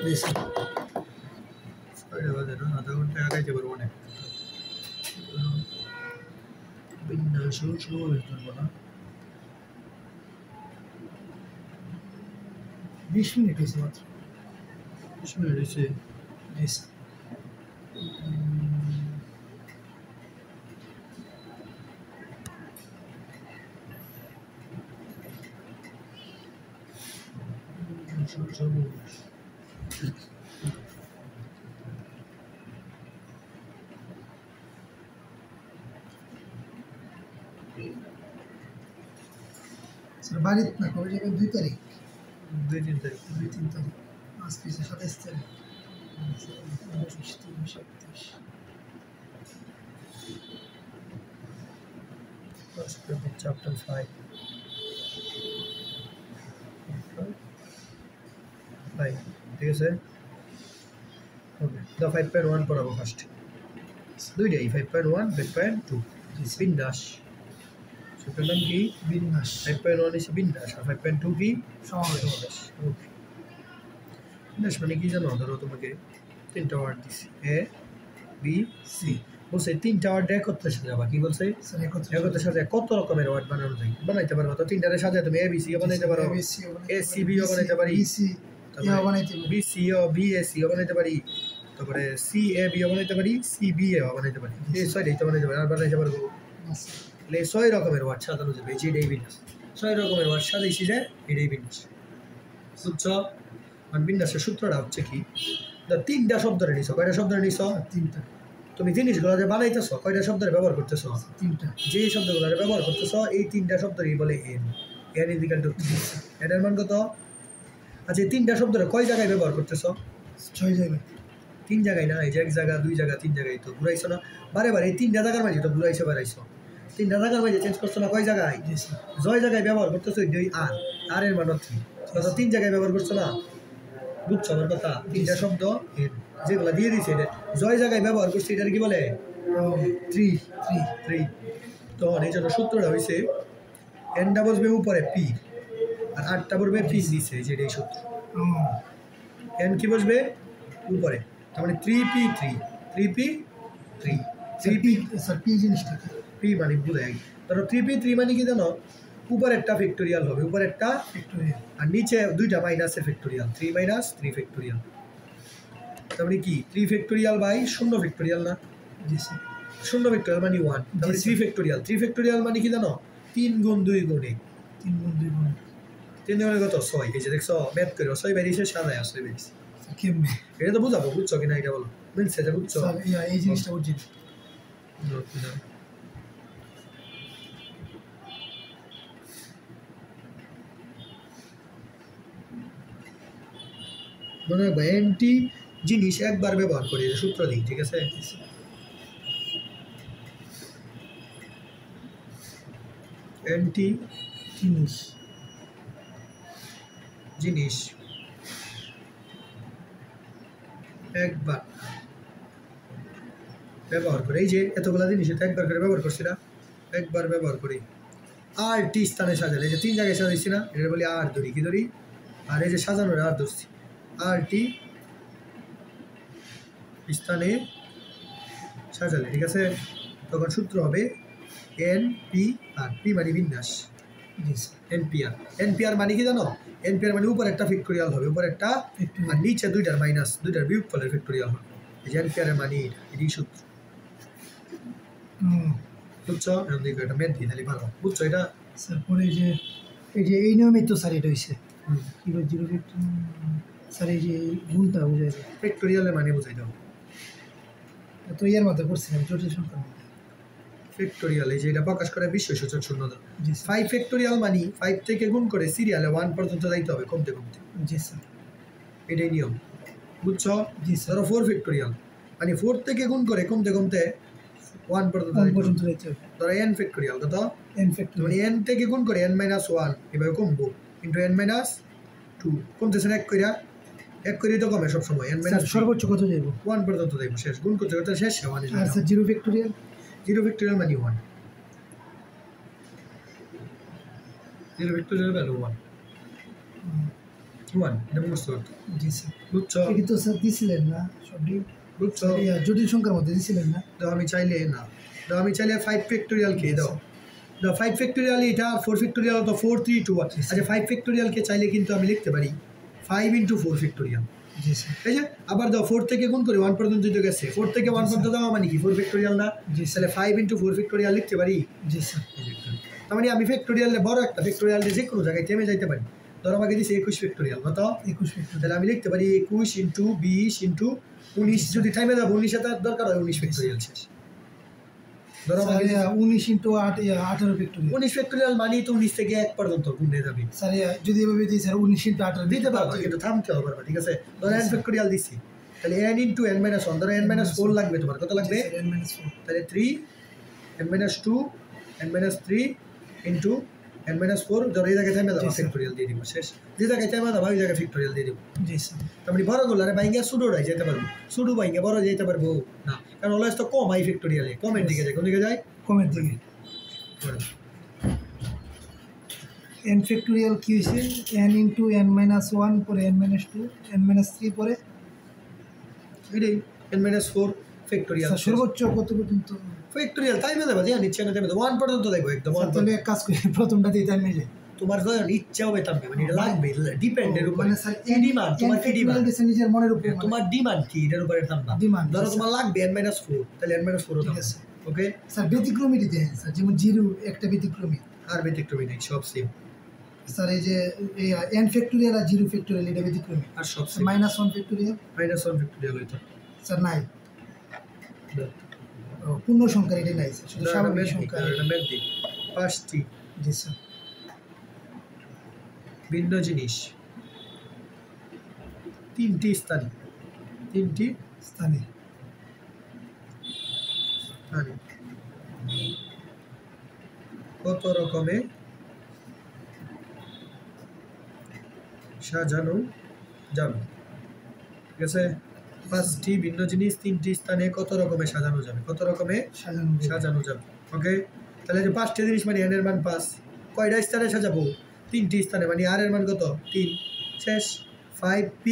This আধা ঘন্টা আগাইতে পারবো অনেক বিন্যাস সমাবেশ করবো না 20 মিনিট হয়েছে মাত্র 20 মিনিট হয়েছে দিস স্যার বাড়িতে না কবে যাবেন 2 তারিখ 2-3 তারিখ 2-3 তারিখ আজ পিছিয়ে 27 তারিখ 29-30-31 chapter 5 ঠিক আছে ওকে দা 5.1 পড়াবো ফার্স্ট দুইটাই 5.1 5.2 বিন্যাস সেটার নাম কি বিন্যাস 5.1 is বিন্যাস আর 5.2 কি সমাবেশ ওকে বিন্যাস মানে কি জানো ধরো তোমাকে তিনটা ওয়ার্ড দিছি এ বি সি বলছে তিনটা ওয়ার্ড একত্রে সাজাবা কি বলছে স্যার একত্রে সাজায় কত রকমের ওয়ার্ড বানানো যায় বানাইতে পারবা তো তিনটারে সাজায় তুমি এ বি সি ও বানাইতে পারো এ সি বি ও বানাইতে পারি বিসি ইয়া বানাইতে বি সি ও বি এ সি ও বানাইতে পারি তারপরে সি এ বি ও বানাইতে পারি সি বি এ ও বানাইতে পারি এই ছয়টাই বানাইতে পারি আর বানাইতে পারবো তাহলে 6 রকমের ওয়ার্ড সাজানো যাবে যে এটাই বিন্যাস 6 রকমের ওয়ার্ড সাজাইছি যে এটাই বিন্যাস বুঝছো আর বিন্যাসের সূত্রটা হচ্ছে কি তিনটা শব্দরে নিছো কয়টা শব্দরে নিছো তিনটা তুমি জিনিসগুলো যে বানাইতেছো কয়টা শব্দের ব্যবহার করতেছো তিনটা যে শব্দগুলো ব্যবহার করতেছো এই তিনটা শব্দই বলে এন এন ইজিক্যাল টু এটার মান কত আচ্ছা এই তিনটা শব্দরে কয় জায়গায় ব্যবহার করতেছো 6 জায়গায় 3 জায়গায় না এই যে 1 জায়গা 2 জায়গা 3 জায়গায় তো ঘুরাইছো না বারে বারে এই তিনটা জায়গার মাঝে তো ঘুরাইছো বেড়াইছো তিনটা জায়গার মাঝে চেঞ্জ করছো না কয় জায়গায় জয় জায়গায় ব্যবহার করতেছো দুই আর এর মান 3 কত 3 জায়গায় ব্যবহার করছো না বুঝছো আমার কথা তিনটা শব্দ এন যেগুলো দিয়ে দিছে এটা জয় জায়গায় ব্যবহার করছে এটার কি বলে 3 তখন এই জন্য সূত্রটা হয়েছে এনটা বসবে উপরে পি আর আটটা বসবে পি দিছে যেটা এই সূত্র এন কি বসবে উপরে তার মানে 3p3 স্যার পি জিনিসটা কি পি মানে বুঝাই ধরো 3p3 মানে কি জানো উপরে একটা ফ্যাক্টোরিয়াল হবে উপরে একটা ফ্যাক্টোরিয়াল আর নিচে দুইটা মাইনাসের ফ্যাক্টোরিয়াল 3 মাইনাস 3 ফ্যাক্টোরিয়াল তার মানে কি 3 ফ্যাক্টোরিয়াল বাই 0 ফ্যাক্টোরিয়াল না জি স্যার 0 ফ্যাক্টোরিয়াল মানে 1 তাহলে 3 ফ্যাক্টোরিয়াল 3 ফ্যাক্টোরিয়াল মানে কি জানো 3 গুণ 2 গুণ 1 3 গুণ 2 গুণ 3 গুণে কত 6 এই যে দেখছো ম্যাথ করে 6 বেরিয়েছে সাজায় আসলে বেরিয়েছে কেমনে এটা তো বুঝাবো বুঝছো কিনা এটা বলো বুঝছে যে বুঝছো স্যার এই জিনিসটা বুঝছি মনে হয় এনটি জিনিস একবার ব্যবহার করি সূত্র দিই ঠিক আছে এনটি জিনিস একবার ব্যবহার করে এই যে এতগুলা জিনিস এটা একবার করে ব্যবহার করছি না একবার ব্যবহার করি আর টি স্থানে সাজালে এই যে 3 জায়গায় সাজাইছি না এটা বলি আর ধরি কি ধরি আর এই যে সাজানোর আর ধরছি আর টি স্থানে সাজালে ঠিক আছে তখন সূত্র হবে এন পি আর পি মানে বিন্যাস এনপিআর মানে কি জানো এনপিআর মানে উপর একটা ফ্যাক্টোরিয়াল হবে উপর একটা আর নিচে দুইটার মাইনাস দুইটার বিয়োগফলের ফ্যাক্টোরিয়াল হবে এই যে এনপিআর এর মানে এটাই সূত্র বুঝছো এরকম দিকে একটা ম্যাথ দিই তাহলে ভালো বুঝছো এটা স্যার পরে এই যে এই নিয়মে তো স্যার এটা হয়েছে এবার 0 স্যার এই যে গুণটা বুঝাই যায় ফ্যাক্টোরিয়ালের মানে বুঝাই দাও তো ইয়ার মধ্যে করছিলাম জটিল সংখ্যা ফ্যাক্টোরিয়াল এই যে এটা প্রকাশ করে বিশ্বসূচক শূন্যতা 5 ফ্যাক্টোরিয়াল মানে 5 থেকে গুণ করে সিরিয়ালে 1 পর্যন্ত যাইতে হবে কমতে কমতে জি স্যার এটাই নিয়ম বুঝছো জি স্যার ধরো 4 ফ্যাক্টোরিয়াল মানে 4 থেকে গুণ করে কমতে কমতে 1 পর্যন্ত যাইতে হবে ধরো n ফ্যাক্টোরিয়াল কত n ফ্যাক্টোরিয়াল মানে n থেকে গুণ করে n - 1 এভাবে কমবো কিন্তু n - 2 কমতেছে না এক করে তো কমে সব সময় n - সর্বোচ্চ কত যাইব 1 পর্যন্ত যাইব শেষ গুণ করতে করতে শেষ 1 আর স্যার 0 ফ্যাক্টোরিয়াল 0 ফ্যাক্টোরিয়াল মানে 1 0 ফ্যাক্টোরিয়াল ভ্যালু 1 ওয়ান এটা মুখস্থ করতে জি স্যার বুঝছো এটা তো স্যার দিছিলেন না সবটি বুঝছো জটিল সংখ্যার মধ্যে দিছিলেন না তো আমি চাইলে না তো আমি চাইলে 5 ফ্যাক্টোরিয়াল কে দাও the 5 ফ্যাক্টোরিয়াল এটা 4 ফ্যাক্টোরিয়াল তো 4 3 2 1 আচ্ছা 5 ফ্যাক্টোরিয়াল কে চাইলে কিন্তু আমি লিখতে পারি 5 into 4 ফ্যাক্টোরিয়াল জি স্যার এই যে আবার দাও 4 থেকে গুণ করে 1 পর্যন্ত যদি গেছে 4 থেকে 1 পর্যন্ত যাওয়া মানে কি 4 ফ্যাক্টোরিয়াল না জি তাহলে 5 into 4 ফ্যাক্টোরিয়াল লিখতে পারি জি স্যার তার মানে আমি ফ্যাক্টোরিয়ালে বড় একটা ফ্যাক্টোরিয়ালে যে কোনো জায়গায় থেমে যাইতে পারি ধরো আমাকে দিছে 21 ফ্যাক্টোরিয়াল কত 21 ফ্যাক্টোরিয়াল তাহলে আমি লিখতে পারি 21 into 20 into 19 যদি টাইমে যাবো 19 এর দরকার হয় 19 ফ্যাক্টোরিয়াল শেষ ধরো আমাকে 19 into 8 18 ফ্যাক্টোরিয়াল 19 ফ্যাক্টোরিয়াল মানে তো 19 থেকে 1 পর্যন্ত গুণে যাবে স্যার যদি এভাবে দিই স্যার 19 into 18 দিতে পারবো কিন্তু থামতে হবে না ঠিক আছে ধরো n ফ্যাক্টোরিয়াল দিছি তাহলে n into n minus 1 ধরো n minus 4 লাগবে তোমার কত লাগবে n - 4 তাহলে 3 n minus 2 n minus 3 into n minus 4 ধরো এই জায়গায় টাইমে দাও ফ্যাক্টোরিয়াল দিয়ে দিব শেষ যে জায়গায় টাইমে দাও ওই জায়গায় ফ্যাক্টোরিয়াল দিয়ে দিব জি স্যার তার মানে বড় গুলো আরে বাইঙ্গা সুডোরাই যেতে পারবো সুডো বাইঙ্গা বড় যেতে পারবো না কারণ অলওয়েজ তো কম আই ফ্যাক্টোরিয়ালে কমের দিকে যায় কোন দিকে যায় কমের দিকে n ফ্যাক্টোরিয়াল কি হইছে n into n - 1 পরে n - 2 n - 3 পরে এটাই n minus 4 ফ্যাক্টোরিয়াল স্যার সর্বোচ্চ কত পর্যন্ত ফ্যাক্টোরিয়াল টাইমে দেবো যে নিচ্ছে না টাইমে দেবো 1 পর্যন্ত দেখবো একদম স্যার তাহলে এক কাজ করি প্রথমটা দিয়ে টাইম নিয়ে যাই তোমার যখন ইচ্ছা হবে টানবে মানে এটা লাগবে ডিপেন্ডের উপর মানে স্যার কি ডিমান্ড তোমার কি ডিমান্ড দিছে নিজের মনের উপর তোমার ডিমান্ড কি এটার উপরে থামবা ডিমান্ড ধরো তোমার লাগবে n minus 4 তাহলে n minus 4 ঠিক আছে ওকে স্যার ব্যতিক্রমী দিতে স্যার যেমন জিরো একটা ব্যতিক্রমী আর ব্যতিক্রমী নেই সব সেম স্যার এই যে n ফ্যাক্টোরিয়াল আর জিরো ফ্যাক্টোরিয়াল এটা ব্যতিক্রমী আর সব সেম -1 ফ্যাক্টোরিয়াল -1 ফ্যাক্টোরিয়াল হইতো স্যার নাই পূর্ণ সংখ্যা এটা নাই স্যার শুধু স্বাভাবিক সংখ্যা এটা ম্যাথ দিই 5টি জি স্যার ভিন্ন জিনিস 3টি স্থানে 3টি স্থানে স্থানে কত রকমে সাজানো যাবে ঠিক আছে 5টি ভিন্ন জিনিস 3টি স্থানে কত রকমে সাজানো যাবে কত রকমে সাজানো যাবে ওকে তাহলে যে 5টি জিনিস মানে n এর মান 5 কয়টা স্থানে সাজাবো 3টি স্থানে মানে r এর মান কত 3 শেষ 5p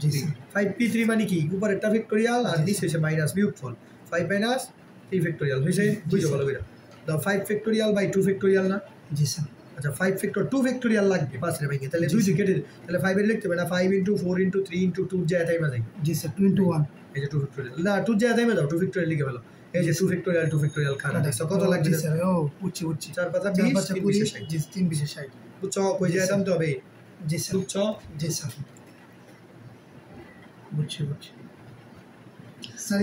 জি স্যার 5p3 মানে কি উপরে একটা ফ্যাক্টোরিয়াল আর নিচে হচ্ছে মাইনাস বিয়োগফল 5 মাইনাস 3 ফ্যাক্টোরিয়াল হইছে বুঝো ভালো করে দাও 5 ফ্যাক্টোরিয়াল বাই 2 ফ্যাক্টোরিয়াল না জি স্যার আচ্ছা 5 ফ্যাক্টর 2 ফ্যাক্টোরিয়াল লাগবে 5 রে ভাঙে তাহলে 2 দিয়ে কেটে তাহলে 5 এর লিখতে হবে না 5 into 4 into 3 into 2 যায় তাই মাঝে জি স্যার 2 into 1 এই যে 2 ফ্যাক্টোরিয়াল না 2 যায় তাই মাঝে 2 ফ্যাক্টোরিয়াল লিখে ভালো এই যে 2 ফ্যাক্টোরিয়াল খানা দেখছো কত লাগবে জি স্যার ও উচ্চ 4 পাতা 20 3 বিশেষ 60 জি 3 বিশেষ 60 বুঝছো কই যায় দাম তো হবে জি স্যার বুঝছো জি স্যার বুঝছি স্যার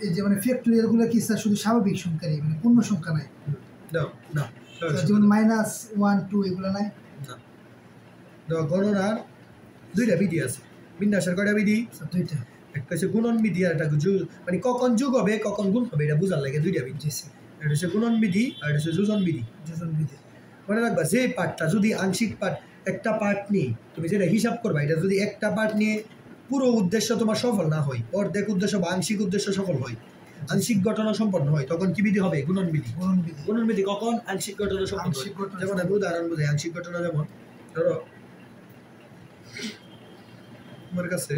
এই যে মানে ফ্যাক্টোরিয়াল গুলো কি স্যার শুধু স্বাভাবিক সংখ্যারই মানে পূর্ণ সংখ্যা নাই দাও না যেমন -1 2 এগুলো নাই না দাও গণনার দুইটা বিধি আছে বিন্যাসের কয়টা বিধি স্যার দুইটা একটা হচ্ছে গুণন বিধি আর একটা মানে কখন যোগ হবে কখন গুণ হবে এটা বুঝার লাগে দুইটা বিধি জি স্যার এটা হচ্ছে গুণন বিধি আর এটা হচ্ছে যোজন বিধি যোজন বিধি মনে রাখবা যে পার্টটা যদি আংশিক পার্ট একটা পার্ট নিয়ে তুমি যেটা হিসাব করবা এটা যদি একটা পার্ট নিয়ে পুরো উদ্দেশ্য তোমার সফল না হয় অর্ধেক উদ্দেশ্য বা আংশিক উদ্দেশ্য সফল হয় আংশিক ঘটনা সম্পন্ন হয় তখন কি বিধি হবে গুণন বিধি গুণন বিধি কখন আংশিক ঘটনা সম্পন্ন হয় যেমন আমি উদাহরণ বুঝাই আংশিক ঘটনা যেমন ধরো তোমার কাছে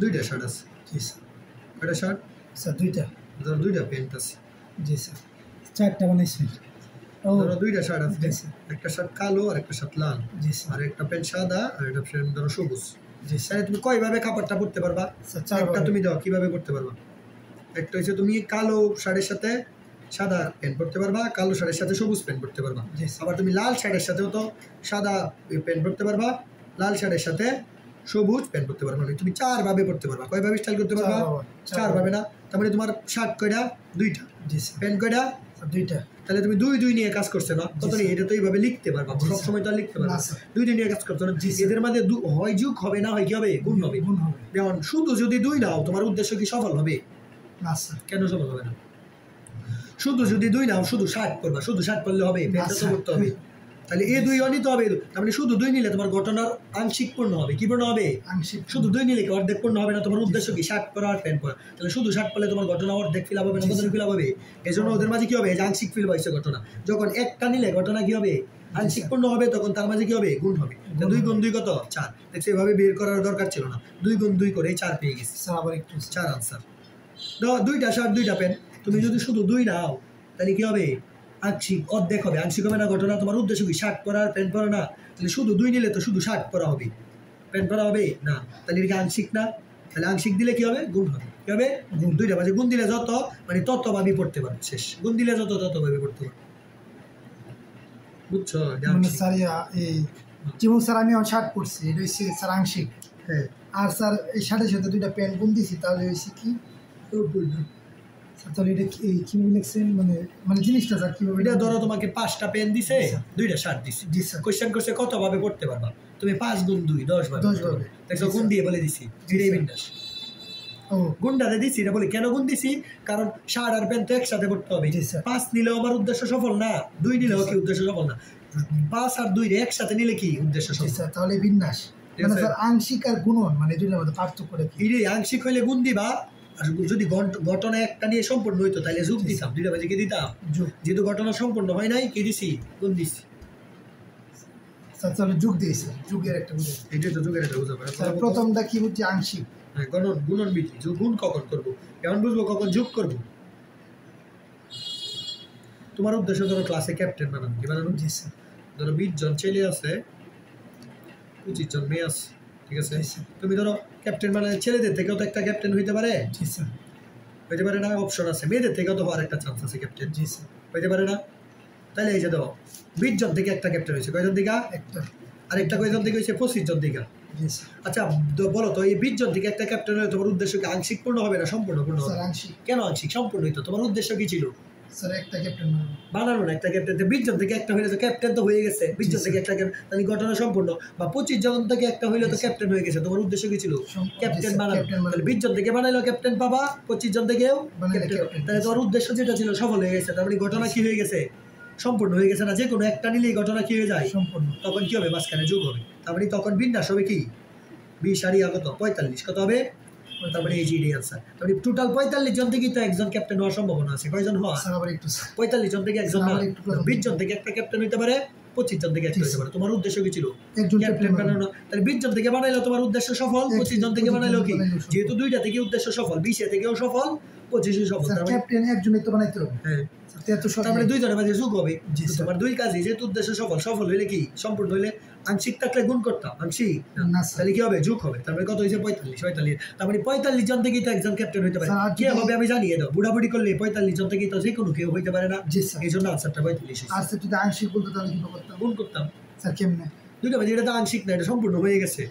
দুইটা শার্ট আছে জি স্যার কয়টা শার্ট স্যার দুইটা ধরো দুইটা প্যান্ট আছে জি স্যার চারটা বানাইছেন ও ধরো দুইটা শার্ট আছে জি স্যার একটা শার্ট কালো আর একটা শার্ট লাল জি স্যার আর একটা প্যান্ট সাদা আর একটা প্যান্ট ধরো সবুজ জি স্যার তাহলে তুমি কয়ভাবে কাপড়টা পরতে পারবা স্যার একটা তুমি দাও কিভাবে করতে পারবা একটা হচ্ছে তুমি কালো শার্টের সাথে সাদা প্যান্ট পরতে পারবা কালো শার্টের সাথে সবুজ প্যান্ট পরতে পারবা জি স্যার আবার তুমি লাল শার্টের সাথেও তো সাদা প্যান্ট পরতে পারবা লাল শার্টের সাথে সবুজ প্যান্ট পরতে পারবা তুমি 4 ভাবে পরতে পারবা কয়ভাবে স্টাইল করতে পারবা 4 ভাবে না তার মানে তোমার শার্ট কয়টা দুইটা জি স্যার প্যান্ট কয়টা দুইটা তাহলে তুমি দুই দুই নিয়ে কাজ করছে না কত নিয়ে এটা তো এইভাবে লিখতে পারবা সব সময় তো আর লিখতে পারবা দুই দুই নিয়ে কাজ করছো না এদের মধ্যে হয় যুগ হবে না হয় কি হবে গুণ হবে গুণ হবে যেমন শুধু যদি দুই নাও তোমার উদ্দেশ্য কি সফল হবে না স্যার কেন সফল হবে না শুধু যদি দুই নাও শুধু 60 করবা শুধু 60 করলে হবে প্যান্টটা তো করতে হবে তাহলে এই দুই অনিত হবে তার মানে শুধু দুই নিলে তোমার ঘটনার আংশিক পূর্ণ হবে কি পূর্ণ হবে আংশিক শুধু দুই নিলে কি অর্ধেক পূর্ণ হবে না তোমার উদ্দেশ্য কি 60 করা আর প্যান্ট পরা তাহলে শুধু 60 করলে তোমার ঘটনা অর্ধেক ফিল হবে না কতদিন ফিল হবে এই জন্য ওদের মাঝে কি হবে এই আংশিক ফিল হয়েছে ঘটনা যখন একটা নিলে ঘটনা কি হবে আংশিক পূর্ণ হবে তখন তার মাঝে কি হবে গুণ হবে। 2 গুণ 2 কত 4। দেখছো এভাবে বের করার দরকার ছিল না, 2 গুণ 2 করে 4 পেয়ে গেছি। স্যার আবার একটু 4 আনসার। দাও 2টা শার্ট 2টা প্যান্ট, তুমি যদি শুধু 2 নাও তাহলে কি হবে আংশিক অর্ধেক হবে। আংশিক হবে না ঘটনা, তোমার উদ্দেশ্য কি শার্ট পরা আর প্যান্ট পরা না, তাহলে শুধু 2 নিলে তো শুধু শার্ট পরা হবে, প্যান্ট পরা হবে না, তাহলে এটা আংশিক না। তাহলে আংশিক দিলে কি হবে গুণ হবে। কি হবে গুণ। 2টা মাঝে গুণ দিলে যত মানে ততভাবে পড়তে পারবে, শেষ। গুণ দিলে যত ততভাবে পড়তে পারবে, বুঝছো? মানে স্যার এই যেমন স্যার আমি আমার শার্ট পরছি, এটা হচ্ছে স্যার আংশিক। হ্যাঁ, আর স্যার এই শার্টের সাথে 2টা প্যান্ট গুণ দিছি, তাহলে হয়েছে কি স্যার? তাহলে এটা কীভাবে লিখছেন, মানে মানে জিনিসটা স্যার কীভাবে? এটা ধরো তোমাকে 5টা পেন দিছে, 2টা শার্ট দিছে। জি স্যার। কোশ্চেন করছে কতভাবে পড়তে পারবা, তুমি 5 গুণ 2 10 ভাবে। 10 ভাবে। দেখো গুণ দিয়ে বলে দিছি, এটাই বিন্যাস। ও গুণটাতে দিছি, এটা বলি কেন গুণ দিছি, কারণ শার্ট আর প্যান্ট তো একসাথে পড়তে হবে। জি স্যার। 5 নিলেও আমার উদ্দেশ্য সফল না, 2 নিলেও কি উদ্দেশ্য সফল না, 5 আর 2 একসাথে নিলে কি উদ্দেশ্য জি সফল। স্যার। তাহলে বিন্যাস ঠিক মানে আছে। স্যার আংশিক আর গুণন মানে দুইটার মধ্যে পার্থক্যটা কি? এটাই আংশিক হইলে গুণ দিবা, আর যদি ঘটনা একটা নিয়ে সম্পূর্ণ হইতো তাহলে যোগ দিতাম, 2টা বাজে কি দিতাম যোগ। যেহেতু ঘটনা সম্পূর্ণ হয় নাই কি দিছি গুণ দিছি। স্যার তাহলে যোগ দিই স্যার, যোগের একটা বুঝে এটাই তো যোগের একটা বুঝতে পারে। স্যার। প্রথমটা কি হচ্ছে আংশিক, হ্যাঁ, গুণন বিধি। গুণ কখন করবো এমন বুঝবো, কখন যোগ করবো। তোমার উদ্দেশ্য ধরো ক্লাসে ক্যাপ্টেন বানানো, কি বানানো? জি স্যার। ধরো 20 জন ছেলে আছে, 25 জন মেয়ে আছে, ঠিক আছে। জি স্যার। তুমি ধরো ক্যাপ্টেন বানালে ছেলেদের থেকেও তো একটা ক্যাপ্টেন হইতে পারে, জি স্যার। হইতে পারে না? অপশন আছে, মেয়েদের থেকেও তো হওয়ার একটা চান্স আছে ক্যাপ্টেন, জি স্যার। হইতে পারে না? তাহলে এই যে দাও 20 জন থেকে একটা ক্যাপ্টেন হয়েছে, কয়জন দিকা? একটা। আর একটা কয়জন থেকে হয়েছে? 25 জন দিকা। জি স্যার। আচ্ছা বলো তো, এই 20 জন থেকে একটা ক্যাপ্টেন হলে তোমার উদ্দেশ্য কি আংশিক পূর্ণ হবে না সম্পূর্ণ পূর্ণ হবে? স্যার আংশিক। কেন আংশিক? সম্পূর্ণ হইতো। তোমার উদ্দেশ্য কি ছিল? স্যার একটা ক্যাপ্টেন বানানো না একটা ক্যাপ্টেন। 20 জন থেকে একটা হইলে তো ক্যাপ্টেন তো হয়ে গেছে, 20 জন থেকে একটা তাহলে ঘটনা সম্পূর্ণ। বা 25 জন থেকে একটা হইলে তো ক্যাপ্টেন হয়ে গেছে। তোমার উদ্দেশ্য কি ছিল? ক্যাপ্টেন বানানো। তাহলে 20 জন থেকে বানাইলো ক্যাপ্টেন পাবা, 25 জন থেকেও ক্যাপ্টেন। তাহলে তোমার উদ্দেশ্য যেটা ছিল সফল হয়ে গেছে। তার মানে ঘটনা কি হয়ে গেছে? সম্পূর্ণ হয়ে গেছে না? যে কোনো একটা নিলেই ঘটনা কি হয়ে যায়? সম্পূর্ণ। তখন কি হবে? মাঝখানে যোগ হবে। তার মানে তখন বিন্যাস হবে কি 20 আর কত 45 কত হবে? তারপরে এই যে আনসার। তাহলে টোটাল 45 জন থেকেই তো একজন ক্যাপ্টেন হওয়ার সম্ভাবনা আছে। কয়জন হওয়া? স্যার আবার একটু 45 জন থেকে একজন না, স্যার, আবার 20 জন থেকে একটা ক্যাপ্টেন হইতে পারে, 25 জন থেকে একটা হইতে পারে। তোমার উদ্দেশ্য কি ছিল? একজন ক্যাপ্টেন ক্যাপ্টেন বানানো। তাহলে 20 জন থেকে বানাইলো তোমার উদ্দেশ্য সফল, 25 জন থেকে বানাইলো কি? যেহেতু 2টা থেকে উদ্দেশ্য সফল, 20 থেকেও সফল, 25 সফল। স্যার তার মানে ক্যাপ্টেন একজনই তো বানাইতে হবে। হ্যাঁ, এত সব তার মানে 2 জনের মাঝে যোগ হবে। জি স্যার। তোমার 2 কাজই, যেহেতু উদ্দেশ্য সফল, সফল হইলে কি সম্পূর্ণ হইলে আংশিক থাকলে গুণ করতাম, আংশিক না স্যার। তাহলে কি হবে? যোগ হবে। তারপরে কত হয়েছে? 45। তার মানে 45 জন থেকেই তো একজন ক্যাপ্টেন হইতে পারে। স্যার, কে হবে আমি জানিয়ে দাও। বুড়াবুড়ি করলে 45 জন থেকেই তো যে কোনো কেউ হইতে পারে না? জি স্যার। এই জন্য আনসারটা 45 হয়েছে। আর স্যার যদি আংশিক বলতো তাহলে কি করতাম? গুণ করতাম। স্যার কেমনে? 2টা বাজে, এটা তো আংশিক না, এটা সম্পূর্ণ হয়ে গেছে।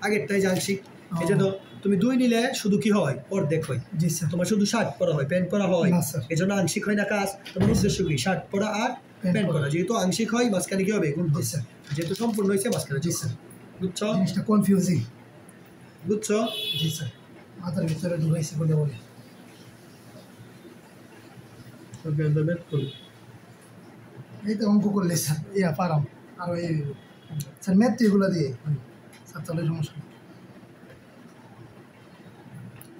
আগেরটাই যে আংশিক, এই যে তুমি 2 নিলে শুধু কি হয়? অর্ধেক হয়। জি স্যার। তোমার শুধু শার্ট পরা হয়, প্যান্ট পরা হয়, না স্যার। এই জন্য আংশিক হয় না কাজ। তোমার উদ্দেশ্য কি? শার্ট পরা আর প্যান্ট পরা। যেহেতু আংশিক হয় মাঝখানে কি হবে? গুণ জি হবে। স্যার। যেহেতু সম্পূর্ণ হয়েছে মাঝখানে জি যোগ স্যার। হবে। বুঝছো? জিনিসটা কনফিউজিং। বুঝছো? জি স্যার। মাথার ভিতরে ঢুকাইছে বলে বলে। এই তো অঙ্ক করলে স্যার পারাম। আর এই স্যার ম্যাথ তো এগুলো দিয়ে স্যার তাহলে সমস্যা নেই।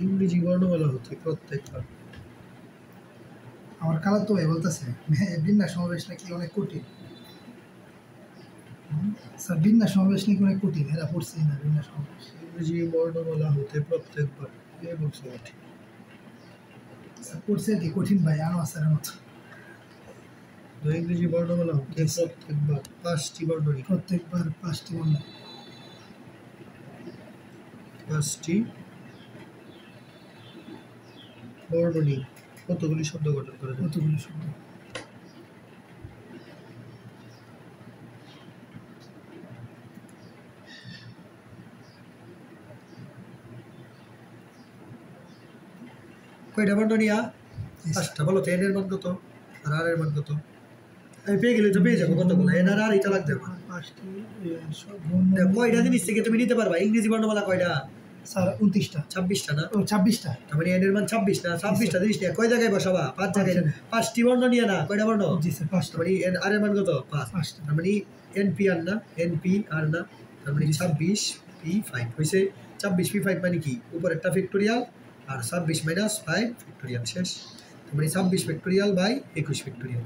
ইংরেজি বর্ণমালা হতে প্রত্যেকবার আমার কালার তো ভাই বলতেছে বিন্যাস সমাবেশ নাকি অনেক কঠিন। স্যার বিন্যাস সমাবেশ নাকি অনেক কঠিন, এরা পড়ছেই না বিন্যাস সমাবেশ। ইংরেজি বর্ণমালা হতে প্রত্যেকবার কে বলছে? স্যার পড়ছে কি কঠিন ভাই, আনো স্যারের মতো। ইংরেজি বর্ণমালা হতে প্রত্যেকবার 5টি বর্ণনী, প্রত্যেকবার 5টি বর্ণ, 5টি বর্ণনী কতগুলি শব্দ গঠন করে? কতগুলি শব্দ? কয়টা বর্ণনী? 5টা। বলো তো এন এর মান কত আর আর এর মান কত? আমি পেয়ে গেলে তো পেয়ে যাবো কতগুলো। এন আর আর এটা লাগবে আমার। 5টি কয়টা জিনিস থেকে তুমি নিতে পারবা? ইংরেজি বর্ণমালা কয়টা? স্যার 29টা। 26টা না? ও 26টা। তার মানে এন এর মান 26 না? 26টা জিনিস নিয়ে কয় জায়গায় বসাবা? 5 জায়গায়। 5টি বর্ণ নিয়ে না, কয়টা বর্ণ? জি স্যার 5টা। তার মানে এন আর এর মান কত? 5। 5টা। তার মানে এনপি আর না, এনপি আর না, তার মানে 26 p5 হয়েছে। 26 p5 মানে কি? উপর একটা ফ্যাক্টোরিয়াল আর 26 মাইনাস 5 ফ্যাক্টোরিয়াল, শেষ। তার মানে 26 ফ্যাক্টোরিয়াল বাই 21 ফ্যাক্টোরিয়াল,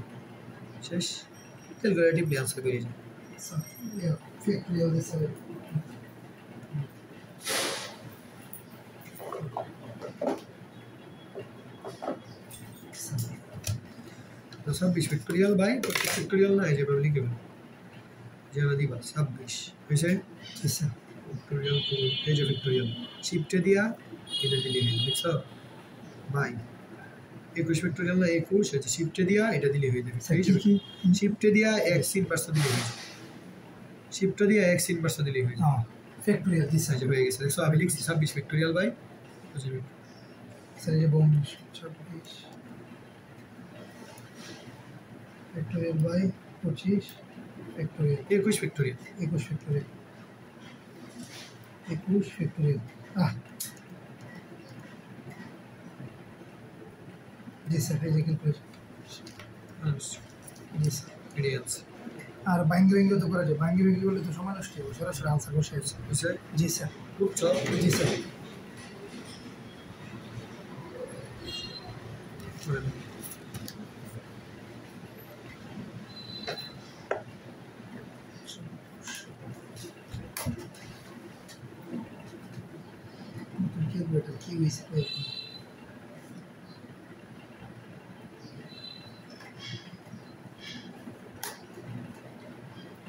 শেষ। ক্যালকুলেটিভ আনসার বেরিয়ে যায়। ফ্যাক্টরিয়াল দিছে तो 26 फैक्टोरियल बाय 25 फैक्टोरियल ना है जब लिखे যেভাবে দিবা 26 হইছে স্যার ফ্যাক্টরিয়াল টু এই যে ফ্যাক্টরিয়াল শিফটে দিয়া এটা দিলে হয়ে দেখছো বাই 21 ফ্যাক্টরিয়াল না 21 হচ্ছে শিফটে দিয়া এটা দিলে হয়ে যাবে স্যার কি শিফটে দিয়া x ইনভার্স দিলে হয়ে যাবে শিফটে দিয়া x ইনভার্স দিলে হয়ে যাবে হ্যাঁ ফ্যাক্টরিয়াল দিছে আচ্ছা হয়ে গেছে দেখছো আমি লিখছি 26 ফ্যাক্টরিয়াল বাই স্যার এই যে 22 26 factorial by 25 factorial 21 factorial 21 factorial 21 factorial জি স্যার এই যে ক্যালকুলেশন জি স্যার এটাই আছে আর বাইঙ্গি তো করা যায় বাইঙ্গি করলে তো সময় নষ্ট হবে সরাসরি আনসার বসে আছে বুঝছে জি স্যার বুঝছো জি স্যার কি হয়েছে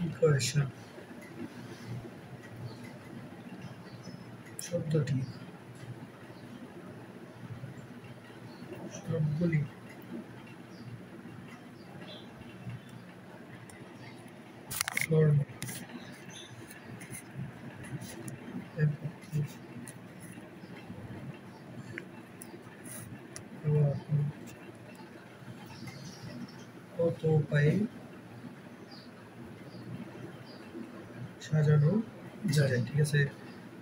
ইকুয়েশন শব্দটি সবগুলি বর্ণ কত উপায়ে সাজানো যায় ঠিক আছে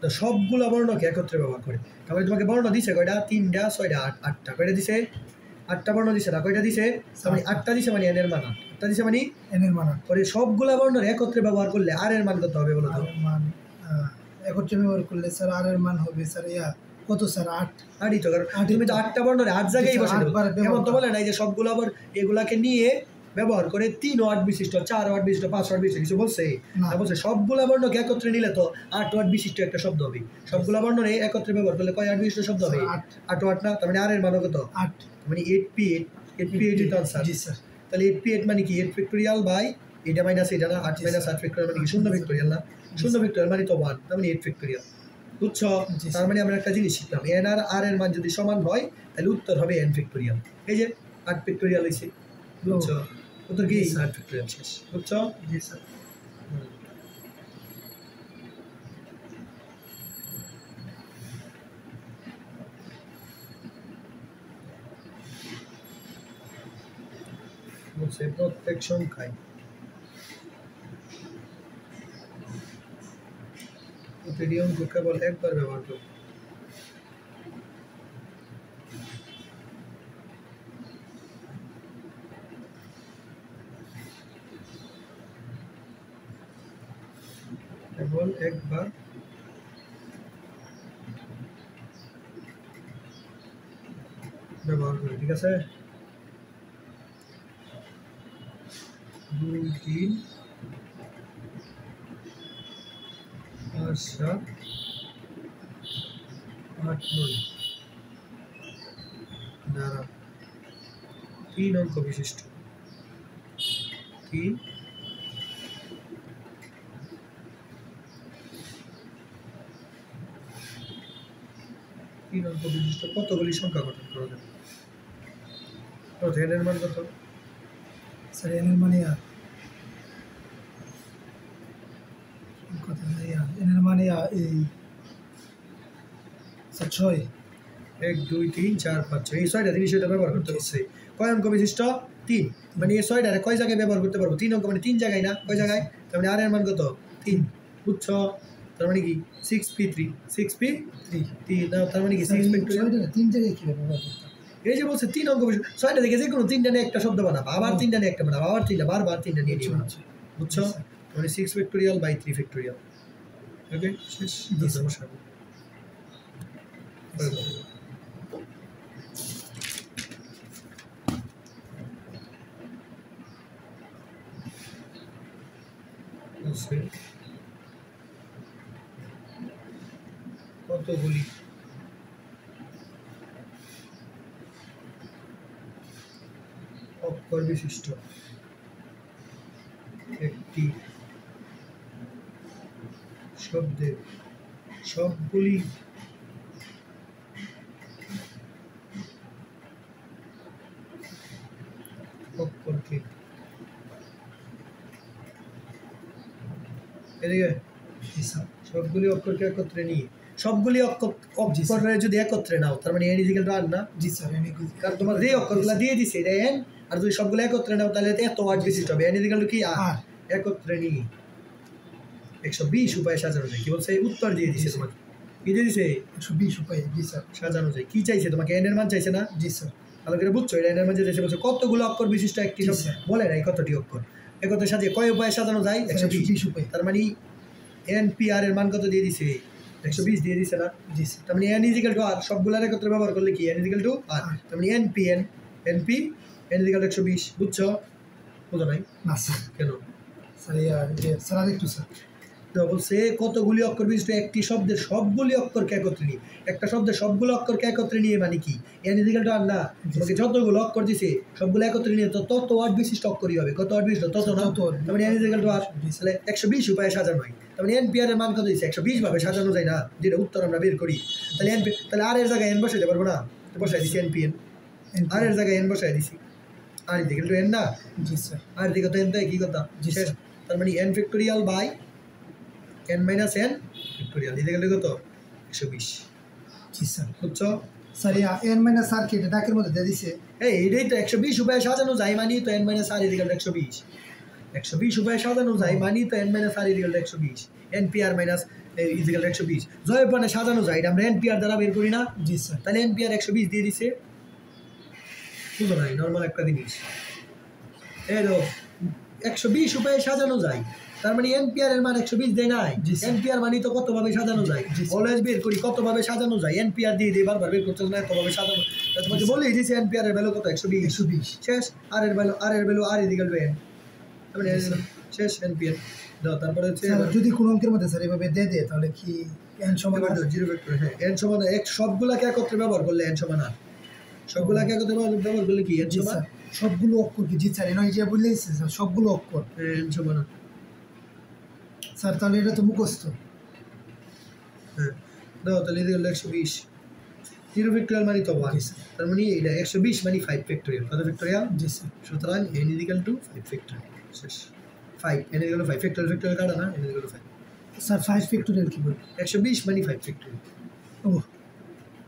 তো সবগুলো বর্ণকে একত্রে ব্যবহার করে তারপরে তোমাকে বর্ণ দিছে কয়টা 3টা 6টা 8টা কয়টা দিছে 8টা বর্ণ দিছে না কয়টা দিছে মানে 8টা দিছে মানে n এর মান 8টা দিছে মানে n এর মান পরে সবগুলা বর্ণের একত্রে ব্যবহার করলে r এর মান কত হবে বলো তো r এর মান একত্রে ব্যবহার করলে স্যার r এর মান হবে স্যার কত স্যার 8 আটই তো কারণ তুমি তো 8টা বর্ণের 8 জায়গায় বসে এমন তো বলে নাই যে সবগুলো আবার এগুলাকে নিয়ে ব্যবহার করে 3 ওয়াট বিশিষ্ট 4 ওয়াট বিশিষ্ট 5 ওয়াট বিশিষ্ট কিছু বলছে না বলছে সবগুলা বর্ণকে একত্রে নিলে তো 8 ওয়াট বিশিষ্ট একটা শব্দ হবে সবগুলা বর্ণরে একত্রে ব্যবহার করলে কয় ওয়াট বিশিষ্ট শব্দ হবে 8 ওয়াট না তার মানে আর এর মান কত 8 মানে 8p8 8p8 এর আনসার জি স্যার তাহলে 8p8 মানে কি 8 ফ্যাক্টরিয়াল বাই এটা মাইনাস এটা না 8 মাইনাস 8 ফ্যাক্টরিয়াল মানে কি 0 ফ্যাক্টরিয়াল না 0 ফ্যাক্টরিয়াল মানে তো 1 তার মানে 8 ফ্যাক্টরিয়াল বুঝছো তার মানে আমরা একটা জিনিস শিখলাম n আর r এর মান যদি সমান হয় তাহলে উত্তর হবে n ফ্যাক্টরিয়াল এই যে 8 ফ্যাক্টরিয়াল হইছে বুঝছো উত্তর কি 8 ফ্যাক্টরিয়াল শেষ বুঝছো জি স্যার বলছে প্রত্যেক সংখ্যায় প্রতিটি অঙ্ক কেবল একবার ব্যবহার করব কেবল একবার ব্যবহার করি ঠিক আছে 2 3 5 7 8 9 দ্বারা 3 অঙ্ক বিশিষ্ট 3 অঙ্ক বিশিষ্ট কতগুলি সংখ্যা গঠন করা যাবে তো n এর মান কত স্যার n এর মানে কত n এর মানে এই স্যার 6 1 2 3 4 5 6 এই 6টা জিনিস এটা ব্যবহার করতে হচ্ছে কয় অঙ্ক বিশিষ্ট 3 মানে এই 6টা কয় জায়গায় ব্যবহার করতে পারবো 3 অঙ্ক মানে 3 জায়গায় না কয় জায়গায় তার মানে r এর মান কত 3 বুঝছো তার মানে কি 6p3 তার মানে কি 6 ফ্যাক্টরিয়াল 3 জায়গায় কি ব্যবহার করতে এই যে বলছে 3 অঙ্ক বিশিষ্ট 6টা থেকে যে কোনো 3টা নিয়ে একটা শব্দ বানাবা আবার 3টা নিয়ে একটা বানাবা আবার 3টা বারবার 3টা নিয়ে নিবা বুঝছো মানে 6 ফ্যাক্টরিয়াল বাই 3 ফ্যাক্টরিয়াল ওকে শেষ সমস্যা কতগুলি অক্ষর বিশিষ্ট একটি শব্দের সবগুলি অক্ষরকে এদিকে সবগুলি অক্ষরকে একত্রে নিয়ে সবগুলি অক্ষরে যদি একত্রে নাও তার মানে এন ইজিক্যাল টু আর না। জি স্যার কারণ তোমার যে অক্ষরগুলো দিয়ে দিছে এটা এন, আর যদি সবগুলো একত্রে নাও তাহলে এত ওয়ার্ড বিশিষ্ট হবে। এন ইজিক্যাল টু কি আর, একত্রে নিয়ে 120 উপায়ে সাজানো যায়। কি বলছে? উত্তর দিয়ে দিছে তোমাকে। কি দিয়ে দিছে? 120 উপায়ে। জি স্যার সাজানো যায়। কি চাইছে তোমাকে? এন এর মান চাইছে না? জি স্যার। ভালো করে বুঝছো? এটা এন এর মান চাইছে। বলছে কতগুলো অক্ষর বিশিষ্ট একটি বলে নাই কতটি অক্ষর একত্রে সাজিয়ে কয় উপায়ে সাজানো যায়? 120 উপায়ে। তার মানে এন পি আর এর মান কত দিয়ে দিছে? 120 দিয়ে দিছে না? জি স্যার। তার মানে এন ইজিক্যাল টু আর সবগুলোর একত্রে ব্যবহার করলে কি এন ইজিক্যাল টু আর। তার মানে n P n equal to 120। বুঝছো? বুঝো নাই? না স্যার। কেন? স্যার আর একটু স্যার। বলছে কতগুলি অক্ষর বিশিষ্ট একটি শব্দের সবগুলি অক্ষরকে একত্রে নিয়ে। একটা শব্দের সবগুলো অক্ষরকে একত্রে নিয়ে মানে কি? এন ইজিক্যাল টু আর না। তোমাকে যতগুলো অক্ষর দিছে সবগুলো একত্রে নিয়ে তো তত ওয়ার্ড বিশিষ্ট অক্ষরই হবে। কত ওয়ার্ড বিশিষ্ট? তত না। তার মানে এন ইজিক্যাল টু আর। তাহলে 120 উপায়ে সাজানো হয়। তার মানে এন পি আর এর মান কত দিচ্ছে? 120 ভাবে সাজানো যায় না, যেটা উত্তর আমরা বের করি। তাহলে তাহলে আর এর জায়গায় এন বসাইতে পারবো না? বসাই দিছি এন পি এন। আর এর জায়গায় এন বসাই দিছি। আর ইজিক্যাল টু এন না? জি স্যার। আর দিকে তো এন তাই কি কথা? জি স্যার। তার মানে n factorial by n minus n factorial equal to কত? 120। জি স্যার। বুঝছো? স্যার n মাইনাস r কে ডাকের মধ্যে দিয়ে দিছে। এইটাই তো 120 উপায়ে সাজানো যায় মানে তো n minus r equal to 120। 120 উপায়ে সাজানো যায় মানে তো n minus r equal to 120। npr minus equal to 120 জয় পানে সাজানো যায় এটা আমরা npr দ্বারা বের করি না? জি স্যার। তাহলে npr 120 দিয়ে দিছে। বুঝো নাই? নরমাল একটা জিনিস এই তো 120 উপায়ে সাজানো যায়। তার মানে এনপিআর এর মান 120 দেয় নাই। এনপিআর মানে তো কতভাবে সাজানো যায় অলওয়েজ বের করি কতভাবে সাজানো যায়। এনপিআর দিয়ে দিয়ে বারবার বের করতে না এতভাবে সাজানো। তোমাকে বলেই দিয়েছি এনপিআর এর ভ্যালু কত? 120 শেষ। আর এর value r equal to n. তার মানে শেষ এনপিআর দাও। তারপরে হচ্ছে যদি কোন অঙ্কের মধ্যে স্যার এভাবে দিয়ে দেয় তাহলে কি এন সমান 0 ভেক্টর। হ্যাঁ এন সমান এক সবগুলাকে একত্রে ব্যবহার করলে এন সমান আর সবগুলাকে একত্রে ব্যবহার করলে কি এন সমান সবগুলো অক্ষর কি? জি স্যার নয় যে বললেইছে স্যার সবগুলো অক্ষর এন সমান স্যার। তাহলে এটা তো মুখস্থ। হ্যাঁ দাও তাহলে ইকুয়াল টু 120। 0 ফ্যাক্টোরিয়াল মানে তো 1। তার মানে এটা 120 মানে 5 ফ্যাক্টোরিয়াল। কত ফ্যাক্টোরিয়াল? জি স্যার। সুতরাং n ইকুয়াল টু 5 ফ্যাক্টোরিয়াল। শেষ। 5 n ইকুয়াল টু 5 ফ্যাক্টোরিয়াল কাটা না? n equal to 5 sir 5 factorial কি বল? 120 মানে 5 ফ্যাক্টোরিয়াল। ও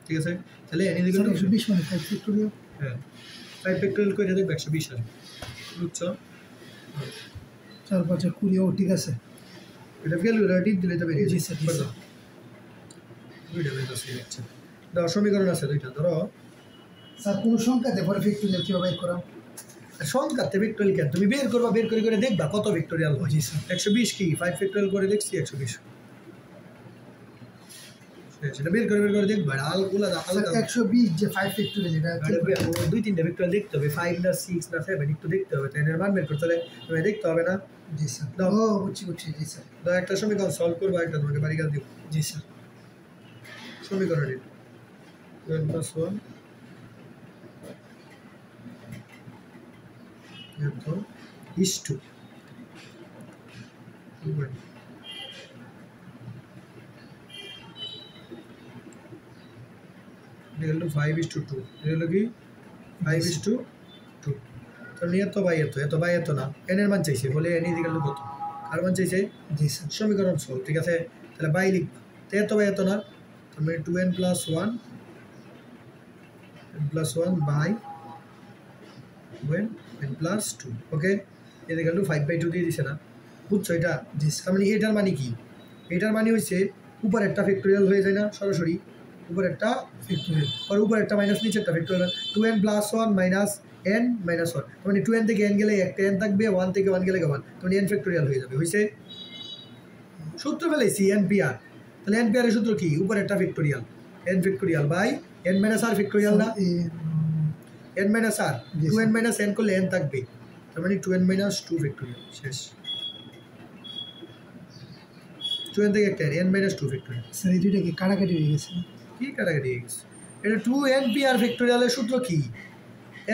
ঠিক আছে। তাহলে n ইকুয়াল টু 120 মানে 5 ফ্যাক্টোরিয়াল। হ্যাঁ 5 ফ্যাক্টোরিয়াল করে দেব 120 আসবে। বুঝছো? 4 5 20। ও ঠিক আছে। এটা ক্যালকুলেটর দিলে তো বেরিয়ে জি স্যার। দুইটা বের করছি আচ্ছা। দাও সমীকরণ আছে দুইটা ধরো। স্যার কোন সংখ্যাতে পরে ফ্যাক্টোরিয়াল কিভাবে বের করা? সংখ্যাতে ফ্যাক্টোরিয়াল কেন? তুমি বের করবা, বের করে দেখবা কত ফ্যাক্টোরিয়াল হয়। জি স্যার। 120 কি 5 ফ্যাক্টোরিয়াল করে দেখছি 120। সেটা বের করে দেখবা আলগুলা আলগা 120 যে 5 ফ্যাক্টোরিয়াল এটা দুই তিনটা ফ্যাক্টোরিয়াল দেখতে হবে। 5 না 6 না 7 একটু দেখতে হবে। 10 এর মান বের করতে হলে তুমি দেখতে হবে না? জি স্যার। ও বুঝছি জি স্যার। দাও একটা সমীকরণ সলভ করবা, একটা তোমাকে বাড়ি কাজ দিব। জি স্যার। সমীকরণের 1 + 1 একদম is 2 equal to 5:2 এগুলো কি 5:2 তাহলে এত বাই এত না n এর মান চাইছে বলে n ইকুয়াল টু কত আর মান চাইছে। জি স্যার। সমীকরণ সলভ। ঠিক আছে তাহলে বাই লিখ এত বাই এত না তার মানে 2n + 1 by 2n + 2 okay equal to 5/2 দিয়ে দিছে না? বুঝছো এটা? জি তার মানে এটার মানে কি? এটার মানে হচ্ছে উপর একটা ফ্যাক্টোরিয়াল হয়ে যায় না সরাসরি? উপর একটা ফ্যাক্টোরিয়াল আর উপর একটা মাইনাস নিচে একটা factorial 2n + 1 minus n minus 1 মানে 2n থেকে n গেলে একটা n থাকবে 1 থেকে 1 গেলে 1 মানে n ফ্যাক্টোরিয়াল হয়ে যাবে। হইছে? সূত্র ফেলেছি npr। তাহলে npr এর সূত্র কি? উপর একটা factorial n factorial by n minus r factorial না? n minus r 2n minus n করলে n থাকবে তার মানে 2n - 2 ফ্যাক্টোরিয়াল। শেষ। 2n থেকে একটা n মাইনাস 2 ফ্যাক্টোরিয়াল। স্যার এই দুইটা কি কাটাকাটি হয়ে গেছে? কি কাটাকাটি হয়ে গেছে? এটা 2npr ফ্যাক্টোরিয়ালের সূত্র কি?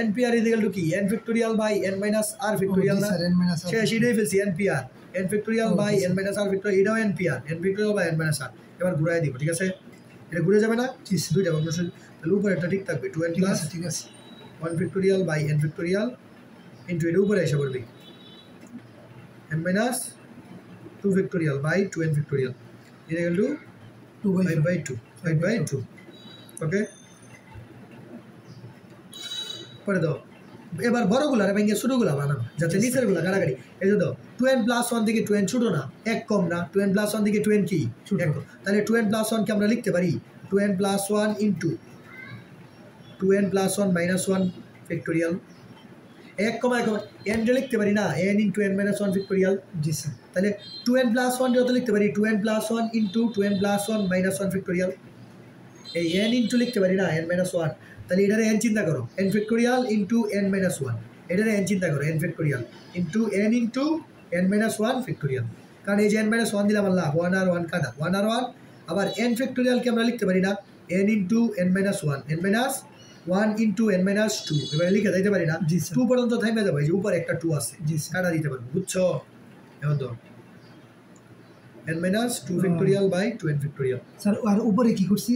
npr ইকুয়াল টু কি? n factorial by n minus r factorial না? স্যার n মাইনাস r সেটাই ফেলছি npr n factorial by n minus r factorial, এটাও npr n factorial by n minus r। এবার ঘুরাই দিব, ঠিক আছে? এটা ঘুরে যাবে না? দুইটা ভগ্নাংশ, তাহলে উপরে একটা ঠিক থাকবে 2n প্লাস ঠিক আছে 1 factorial by n factorial into এর উপরে এসে পড়বে n minus 2 factorial by 2n factorial equal to 5/2 okay. পরে দাও এবার বড়গুলা আর ভেঙে ছোটগুলা বানাবো যাতে নিচের গুলা কাটাকাটি। এই যে দাও 2n প্লাস 1 থেকে 2n ছোট না, এক কম না, 2n প্লাস 1 থেকে 2n কি এক কম, তাহলে 2n প্লাস 1 কে আমরা লিখতে পারি 2n plus 1 into 2n plus 1 minus 1 factorial, এক কমা এক n টা লিখতে পারি না n into n minus 1 factorial. জি স্যার তাহলে 2n প্লাস 1 যত লিখতে পারি 2n plus 1 into 2n plus 1 minus 1 factorial, এই n ইনটু লিখতে পারি না n মাইনাস 1, তাহলে এটারে n চিন্তা করো n factorial into n minus 1, এটারে n চিন্তা করো n factorial into n minus 1 factorial, কারণ এই যে n মাইনাস 1 দিলাম আল্লাহ 1 আর 1 কাটা 1 আর 1, আবার n ফ্যাক্টোরিয়ালকে আমরা লিখতে পারি না n into n minus 1 n minus 1 into n minus 2, এবারে লিখে দিতে পারি না 2 পর্যন্ত থামে যাবে, এই যে উপরে একটা 2 আছে কাটা দিতে পারবো, বুঝছো? এখন তো n minus 2 factorial by 2n factorial. Sir আর উপরে কি করছি?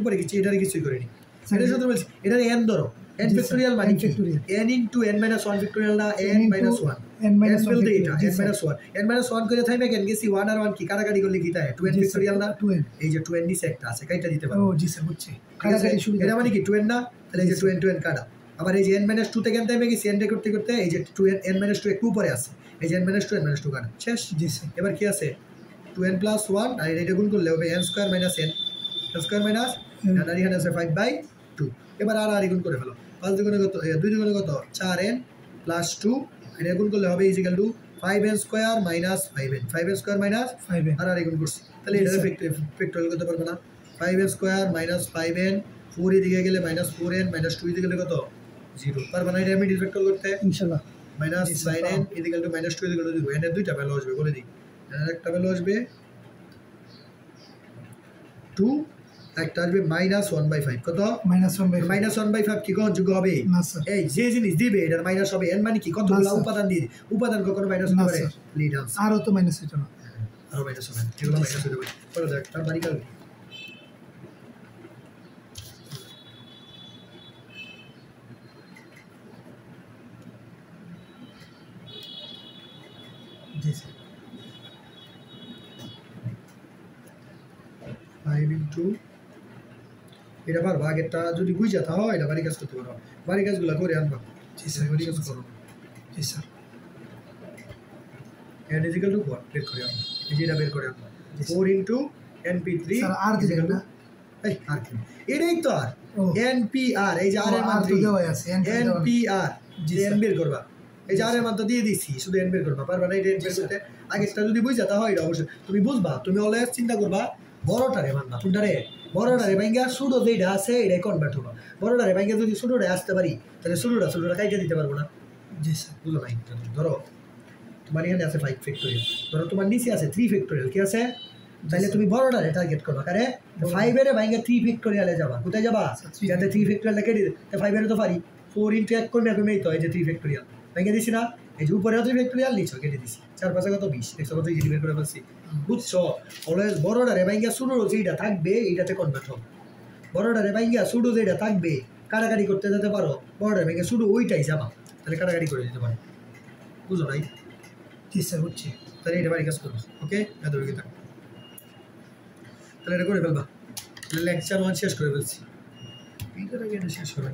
উপরে কিছু এটারে কিছুই করিনি, এটা শুধু বলছি এটারে n ধরো n ফ্যাক্টোরিয়াল মানে কি n into n minus 1 factorial না n মাইনাস 1 n মাইনাস 1 বলতে এটা n মাইনাস 1 n মাইনাস 1 করে থামে কেন গেছি 1 আর 1 কি কাটাকাটি করলে কি তাই 2n ফ্যাক্টোরিয়াল না 2n, এই যে 2n নিচে একটা আছে কাইটা দিতে পারো। ও জি স্যার বুঝছি কাটাকাটি শুরু এটা মানে কি 2n না, তাহলে এই যে 2n কাটা, আবার এই যে n মাইনাস 2 থেকে থামে গেছি n করতে করতে এই যে 2n n মাইনাস 2 একটু উপরে আছে, এই যে n মাইনাস 2 কাটা শেষ। জি স্যার এবার কি আছে 2n প্লাস 1 আর এটা গুণ করলে হবে n square minus n square minus আর এখানে আছে 5/2, এবার আর গুণ করে ফেলো 5 দুগুণে কত 2 দুগুণে কত 4n প্লাস 2, এটা গুণ করলে হবে equal to 5n square minus 5n square minus 5n আর গুণ করছি, তাহলে এটা ফ্যাক্টোরিয়াল করতে পারবে না 5n স্কয়ার মাইনাস 5n 4 এদিকে গেলে মাইনাস 4n মাইনাস 2 এদিকে গেলে কত 0, পারবে না এটা আমি ফ্যাক্টোরিয়াল করতে ইনশাআল্লাহ minus 9n equal to minus 2 equal to n এর দুইটা ভ্যালু আসবে বলে দিই, n এর একটা ভ্যালু আসবে 2, একটা আসবে মাইনাস 1/5 কত মাইনাস 1/5 কি কোন যোগ হবে না স্যার এই যে জিনিস দিবে এটার মাইনাস হবে n মানে কি কতগুলো উপাদান দিয়ে উপাদান কখনো মাইনাস হতে পারে লিডান্স আরও তো মাইনাস হইতো না আরো মাইনাস হবে এগুলো মাইনাস হতে পারে পরে দেখ তার বাড়ি কাল জি স্যার 5 ইনটু এটা পারবা আগেরটা যদি বুঝা তা হয় এটা বাড়ি কাজ করতে পারো, বাড়ি কাজগুলো করে আনবা। জি স্যার বাড়ি কাজ করো জি স্যার n ইকুয়াল টু 4 বের করে আনবা, এই যে এটা বের করে আনবা 4 ইনটু np3 স্যার আর দিবেন না এই আর কি এটাই তো আর npr এই যে r এর মান তো দেওয়া আছে npr জি যে n বের করবা, এই যে r এর মান তো দিয়ে দিছি শুধু n বের করবা, পারবা না এটা n বের করতে। আগেরটা যদি বুঝা তা হয় এটা অবশ্যই তুমি বুঝবা, তুমি অলওয়েজ চিন্তা করবা বড়টারে মানবা কোনটারে বড়টারে ভাঙ্গা ছোটো যেটা আছে এটাই কনভার্ট হলো, বড়টারে ভাঙ্গা যদি ছোটোটা আসতে পারি তাহলে ছোটোটা কাইটা দিতে পারবো না। জি স্যার বুঝো নাই ধরো তোমার এখানে আছে 5 ফ্যাক্টোরিয়াল, ধরো তোমার নিচে আছে 3 ফ্যাক্টোরিয়াল কি আছে, তাহলে তুমি বড়টারে টার্গেট করবা কারে 5 এর ভাঙ্গা 3 ফ্যাক্টোরিয়ালে যাবা, কোথায় যাবা যাতে 3 ফ্যাক্টোরিয়াল কেটে দিতে 5 এর তো পারি 4 ইনটু 1 করবে কমেই তো এই যে 3 ফ্যাক্টোরিয়াল ভাঙ্গা দিছি না, এই যে উপরে 3 ফ্যাক্টোরিয়াল নিচে কেটে দিছি 4 5 কত 20 দেখছো কত ইজি বের করে ফেলছি। বুঝছো অলওয়েজ বড়টারে ভাঙ্গা ছোটো যেটা থাকবে এইটাতে কনভার্ট হবে, বড়টারে ভাঙ্গা ছোটো যেটা থাকবে কাটাকাটি করতে যেতে পারো, বড়টারে ভাঙ্গা ছোটো ওইটাই যাবা তাহলে কাটাকাটি করে দিতে পারো। বুঝো নাই? জি স্যার বুঝছি তাহলে এটা বাড়ি কাজ করবো ওকে এতটুকু থাক, তাহলে এটা করে ফেলবা, লেকচার 1 শেষ করে ফেলছি, এইটার আগে এটা শেষ হবে।